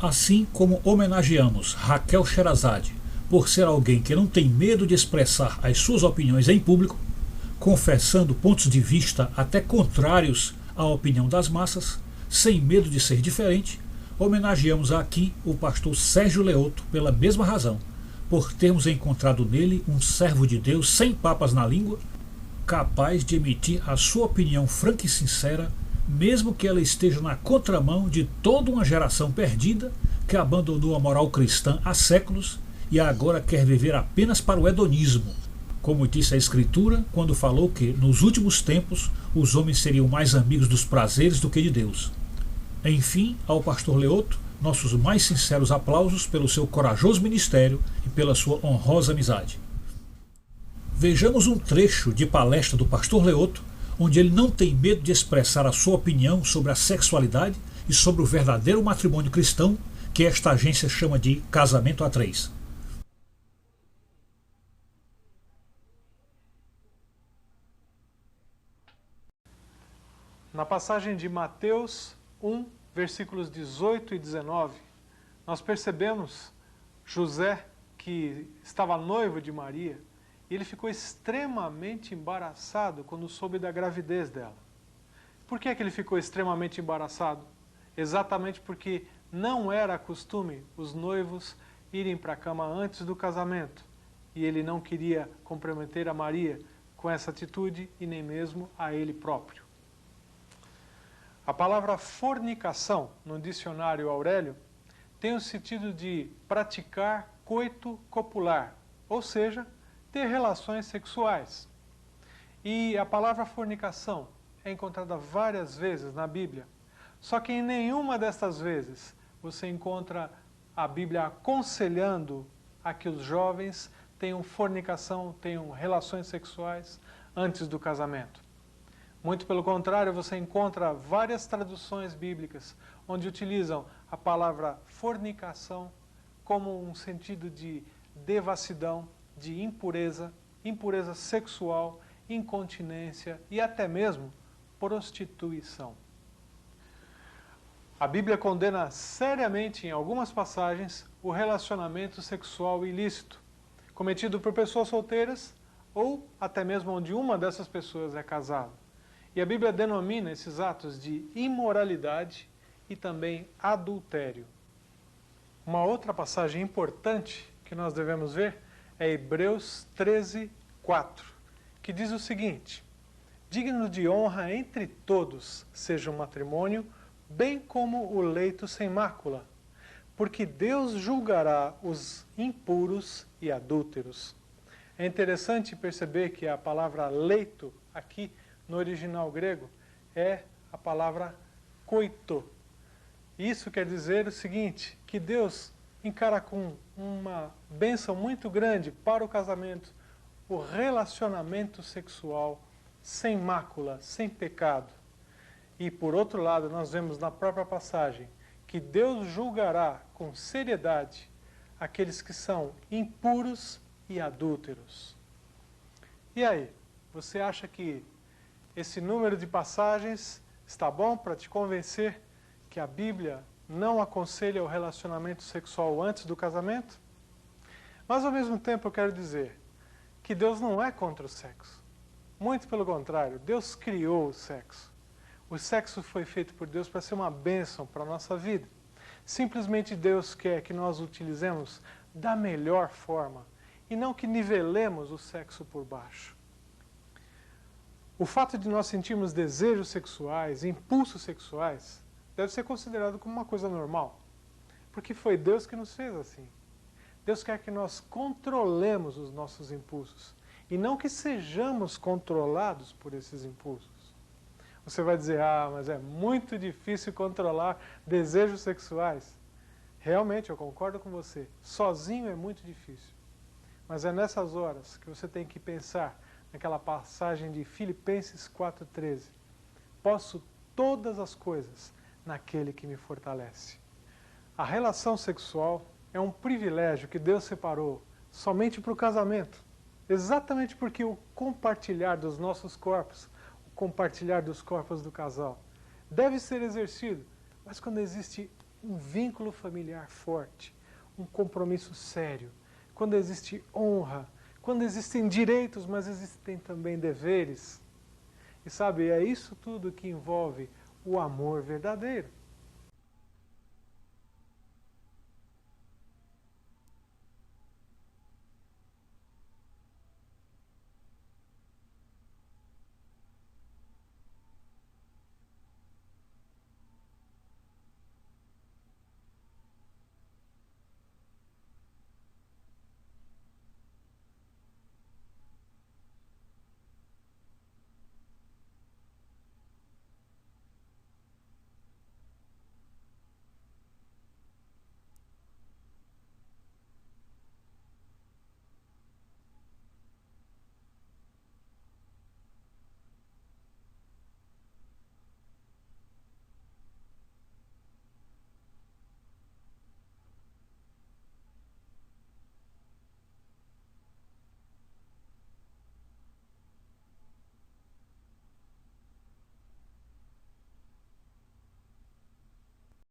Assim como homenageamos Raquel Sherazade por ser alguém que não tem medo de expressar as suas opiniões em público, confessando pontos de vista até contrários à opinião das massas, sem medo de ser diferente, homenageamos aqui o pastor Sérgio Leoto pela mesma razão, por termos encontrado nele um servo de Deus sem papas na língua, capaz de emitir a sua opinião franca e sincera, mesmo que ela esteja na contramão de toda uma geração perdida que abandonou a moral cristã há séculos e agora quer viver apenas para o hedonismo, como disse a Escritura quando falou que, nos últimos tempos, os homens seriam mais amigos dos prazeres do que de Deus. Enfim, ao pastor Leoto, nossos mais sinceros aplausos pelo seu corajoso ministério e pela sua honrosa amizade. Vejamos um trecho de palestra do pastor Leoto, onde ele não tem medo de expressar a sua opinião sobre a sexualidade e sobre o verdadeiro matrimônio cristão, que esta agência chama de casamento a três. Na passagem de Mateus 1, versículos 18 e 19, nós percebemos José, que estava noivo de Maria, e ele ficou extremamente embaraçado quando soube da gravidez dela. Por que ele ficou extremamente embaraçado? Exatamente porque não era costume os noivos irem para a cama antes do casamento, e ele não queria comprometer a Maria com essa atitude e nem mesmo a ele próprio. A palavra fornicação, no dicionário Aurélio, tem o sentido de praticar coito copular, ou seja, ter relações sexuais. E a palavra fornicação é encontrada várias vezes na Bíblia, só que em nenhuma destas vezes você encontra a Bíblia aconselhando a que os jovens tenham fornicação, tenham relações sexuais antes do casamento. Muito pelo contrário, você encontra várias traduções bíblicas onde utilizam a palavra fornicação como um sentido de devassidão, de impureza, impureza sexual, incontinência e até mesmo prostituição. A Bíblia condena seriamente em algumas passagens o relacionamento sexual ilícito, cometido por pessoas solteiras ou até mesmo onde uma dessas pessoas é casada. E a Bíblia denomina esses atos de imoralidade e também adultério. Uma outra passagem importante que nós devemos ver é Hebreus 13, 4, que diz o seguinte: digno de honra entre todos seja o matrimônio, bem como o leito sem mácula, porque Deus julgará os impuros e adúlteros. É interessante perceber que a palavra leito aqui no original grego é a palavra koito. Isso quer dizer o seguinte, que Deus encara com uma bênção muito grande para o casamento, o relacionamento sexual sem mácula, sem pecado. E por outro lado, nós vemos na própria passagem que Deus julgará com seriedade aqueles que são impuros e adúlteros. E aí, você acha que esse número de passagens está bom para te convencer que a Bíblia não aconselha o relacionamento sexual antes do casamento? Mas ao mesmo tempo eu quero dizer que Deus não é contra o sexo. Muito pelo contrário, Deus criou o sexo. O sexo foi feito por Deus para ser uma bênção para a nossa vida. Simplesmente Deus quer que nós o utilizemos da melhor forma e não que nivelemos o sexo por baixo. O fato de nós sentirmos desejos sexuais, impulsos sexuais, deve ser considerado como uma coisa normal, porque foi Deus que nos fez assim. Deus quer que nós controlemos os nossos impulsos e não que sejamos controlados por esses impulsos. Você vai dizer, mas é muito difícil controlar desejos sexuais. Realmente, eu concordo com você, sozinho é muito difícil. Mas é nessas horas que você tem que pensar naquela passagem de Filipenses 4,13. Posso todas as coisas naquele que me fortalece. A relação sexual é um privilégio que Deus separou somente para o casamento. Exatamente porque o compartilhar dos nossos corpos, o compartilhar dos corpos do casal, deve ser exercido, mas quando existe um vínculo familiar forte, um compromisso sério, quando existe honra, quando existem direitos, mas existem também deveres. E sabe, é isso tudo que envolve o amor verdadeiro.